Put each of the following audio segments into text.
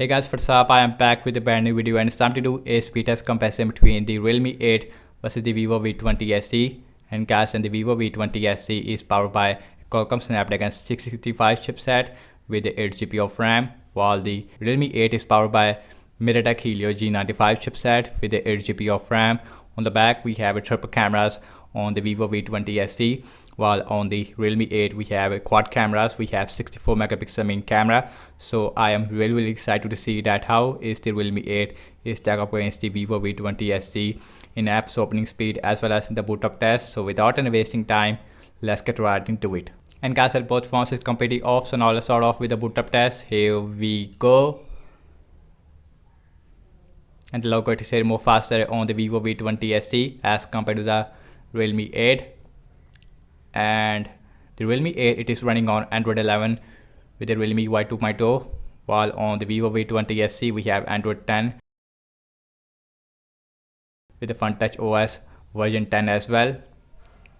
Hey guys, what's up? I am back with a brand new video and it's time to do a speed test comparison between the Realme 8 versus the Vivo V20 SE. And guys, and the Vivo V20 SE is powered by Qualcomm Snapdragon 665 chipset with the 8 GB of RAM, while the Realme 8 is powered by MediaTek Helio G95 chipset with the 8 GB of RAM. On the back, we have a triple cameras on the Vivo V20 SE, while on the Realme 8 we have a quad cameras. We have 64 megapixel main camera. So I am really excited to see that how is the Realme 8 is stack up against the Vivo V20 SE in apps opening speed as well as in the boot up test. So without any wasting time, let's get right into it. And guys, at both phones is completely off, so now let's start off with the boot up test. Here we go. And the logo is here more faster on the Vivo V20 SE as compared to the Realme 8. And the Realme 8 it is running on Android 11 with the Realme Y2.0, while on the Vivo V20 SE we have Android 10 with the FunTouch OS version 10 as well.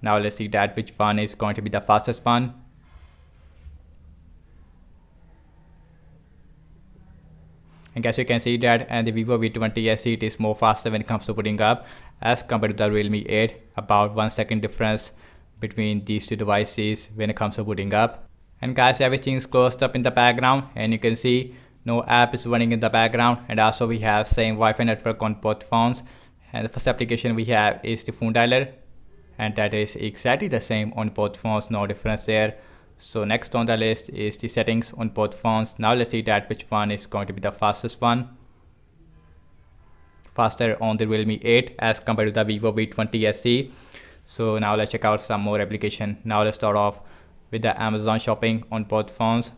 Now let's see that which one is going to be the fastest one. And as you can see that and the Vivo V20 SE it is more faster when it comes to putting up as compared to the Realme 8, about 1 second difference between these two devices when it comes to booting up. And guys, everything is closed up in the background and you can see no app is running in the background, and also we have same Wi-Fi network on both phones. And the first application we have is the phone dialer, and that is exactly the same on both phones, no difference there. So next on the list is the settings on both phones. Now let's see that which one is going to be the fastest one. Faster on the Realme 8 as compared to the Vivo V20 SE. So now let's check out some more application. Now let's start off with the Amazon shopping on both phones,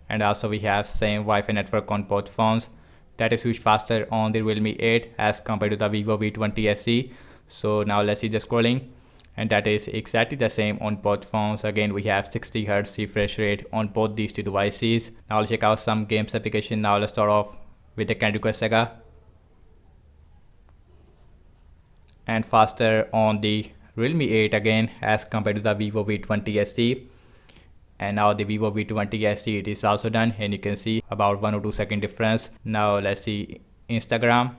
and also we have same Wi-Fi network on both phones. That is huge faster on the Realme 8 as compared to the Vivo V20 SE. So now let's see the scrolling, and that is exactly the same on both phones. Again, we have 60 Hz refresh rate on both these two devices. Now let's check out some games application. Now let's start off with the Candy Crush Saga, and faster on the Realme 8 again as compared to the Vivo V20 SE. And now the Vivo V20 SE it is also done, and you can see about 1 or 2 second difference. Now let's see Instagram,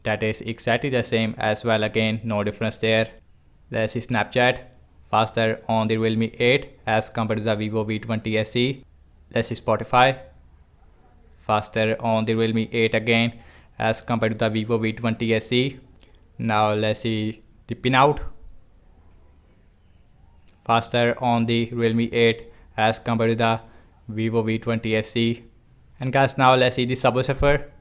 that is exactly the same as well, again no difference there. Let's see Snapchat, faster on the Realme 8 as compared to the Vivo V20 SE. Let's see Spotify, faster on the Realme 8 again as compared to the Vivo V20 SE. Now let's see the Pinout, faster on the Realme 8 as compared to the Vivo V20 SE. And guys, now let's see the Subway Surfer,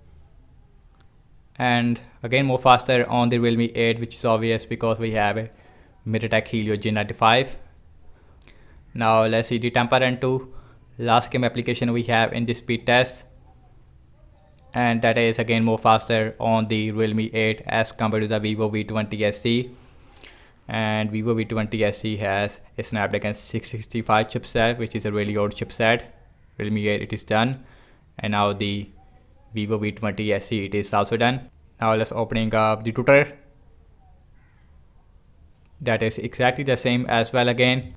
and again more faster on the Realme 8, which is obvious because we have a MediaTek Helio G95. Now let's see the Temple Run 2, last game application we have in this speed test, and that is again more faster on the Realme 8 as compared to the Vivo V20 SE. And Vivo V20 SE has a Snapdragon 665 chipset, which is a really old chipset. Realme 8 it is done, and now the Vivo V20 SE it is also done. Now let's opening up the Twitter, that is exactly the same as well again.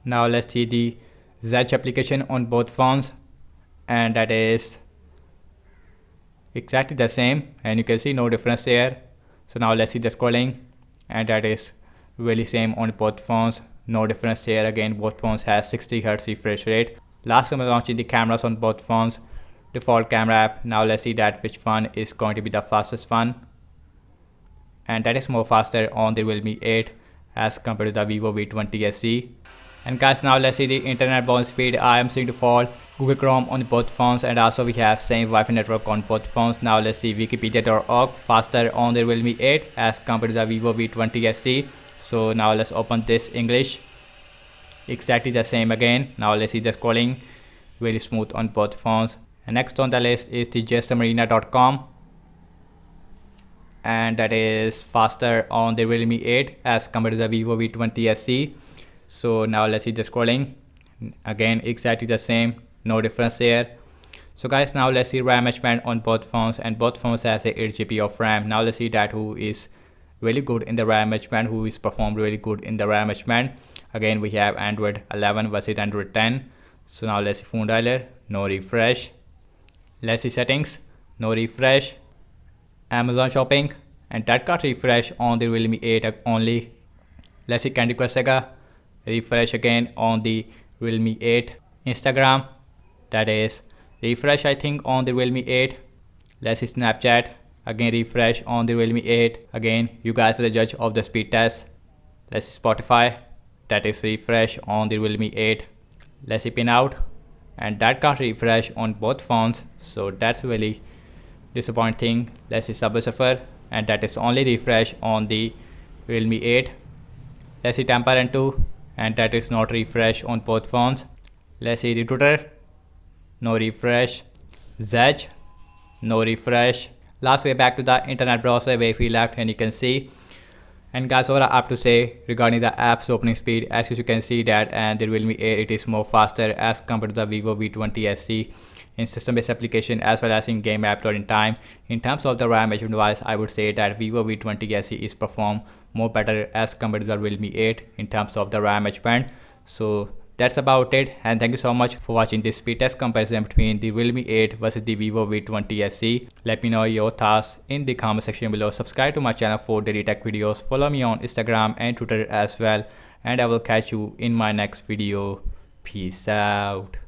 Now let's see the Zedge application on both phones, and that is exactly the same, and you can see no difference there. So now let's see the scrolling, and that is really same on both phones, no difference there. Again, both phones has 60 Hz refresh rate. Last time I launching the cameras on both phones, default camera app. Now let's see that which one is going to be the fastest one, and that is more faster on the Realme 8 as compared to the Vivo V20 SE. And guys, now let's see the internet bounce speed. I am seeing to fall Google Chrome on both phones, and also we have same Wi-Fi network on both phones. Now let's see Wikipedia.org, faster on the Realme 8 as compared to the Vivo V20 SE. So now let's open this English, exactly the same again. Now let's see the scrolling, very smooth on both phones. And next on the list is the JustAmarina.com, and that is faster on the Realme 8 as compared to the Vivo V20 SE. So now let's see the scrolling, again exactly the same, no difference there. So guys, now let's see RAM management on both phones, and both phones has a 8 GB of RAM. Now let's see that who is really good in the RAM management, who is performed really good in the RAM management. Again, we have Android 11 versus Android 10. So now let's see phone dialer, no refresh. Let's see settings, no refresh, Amazon shopping, and that got refresh on the Realme 8 only. Let's see Candy Crush Saga, refresh again on the Realme 8. Instagram, that is refresh I think on the Realme 8. Let's see Snapchat, again refresh on the Realme 8. Again, you guys are the judge of the speed test. Let's see Spotify, that is refresh on the Realme 8. Let's see Pinout, and that got refresh on both phones, so that's really disappointing. Let's see Subway Surfer, and that is only refresh on the Realme 8. Let's see Temper 2, and that is not refresh on both phones. Let's see Retooter, no refresh. Zedge, no refresh. Last way back to the internet browser where we left, and you can see. And guys, what I have to say regarding the app's opening speed, as you can see that and the Realme 8 it is more faster as compared to the Vivo V20 SE in system-based application as well as in game app loading time. In terms of the RAM management wise, I would say that Vivo V20 SE is perform more better as compared to the Realme 8 in terms of the RAM management. So that's about it, and thank you so much for watching this speed test comparison between the Realme 8 versus the Vivo V20 SE. Let me know your thoughts in the comment section below. Subscribe to my channel for daily tech videos. Follow me on Instagram and Twitter as well, and I will catch you in my next video. Peace out.